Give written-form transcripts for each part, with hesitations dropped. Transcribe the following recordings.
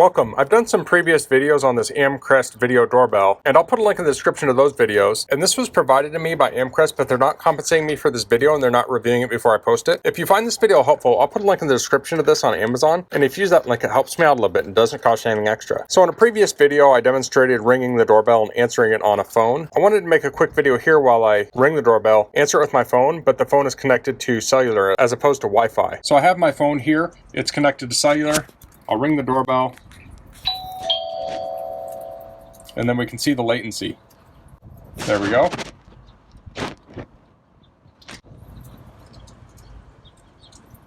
Welcome. I've done some previous videos on this Amcrest Video Doorbell, and I'll put a link in the description of those videos. And this was provided to me by Amcrest, but they're not compensating me for this video and they're not reviewing it before I post it. If you find this video helpful, I'll put a link in the description of this on Amazon, and if you use that link, it helps me out a little bit and doesn't cost you anything extra. So in a previous video, I demonstrated ringing the doorbell and answering it on a phone. I wanted to make a quick video here while I ring the doorbell, answer it with my phone, but the phone is connected to cellular as opposed to Wi-Fi. So I have my phone here, it's connected to cellular. I'll ring the doorbell, and then we can see the latency. There we go.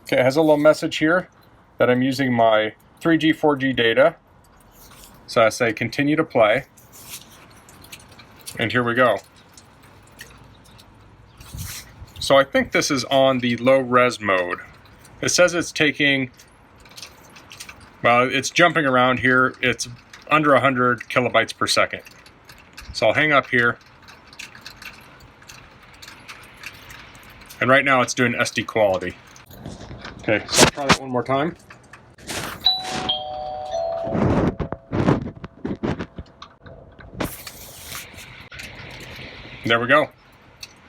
Okay, it has a little message here that I'm using my 3G, 4G data. So I say continue to play. And here we go. So I think this is on the low res mode. It says it's taking, well, it's jumping around here. It's under 100 kilobytes per second. So I'll hang up here. And right now it's doing SD quality. Okay, so I'll try that one more time. There we go.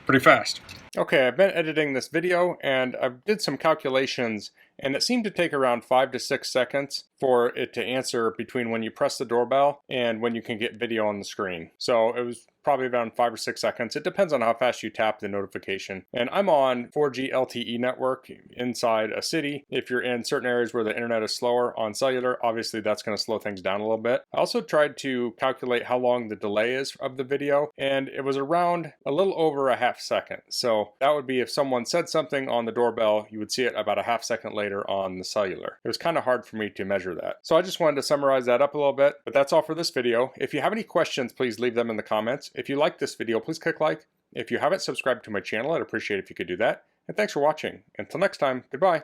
Pretty fast. Okay, I've been editing this video and I did some calculations, and it seemed to take around 5 to 6 seconds for it to answer between when you press the doorbell and when you can get video on the screen. So it was probably around 5 or 6 seconds. It depends on how fast you tap the notification. And I'm on 4G LTE network inside a city. If you're in certain areas where the internet is slower on cellular, obviously that's going to slow things down a little bit. I also tried to calculate how long the delay is of the video, and it was around a little over a half second. So that would be if someone said something on the doorbell, you would see it about a half second later on the cellular. It was kind of hard for me to measure that. So I just wanted to summarize that up a little bit, but that's all for this video. If you have any questions, please leave them in the comments. If you like this video, please click like. If you haven't subscribed to my channel, I'd appreciate it if you could do that. And thanks for watching. Until next time, goodbye.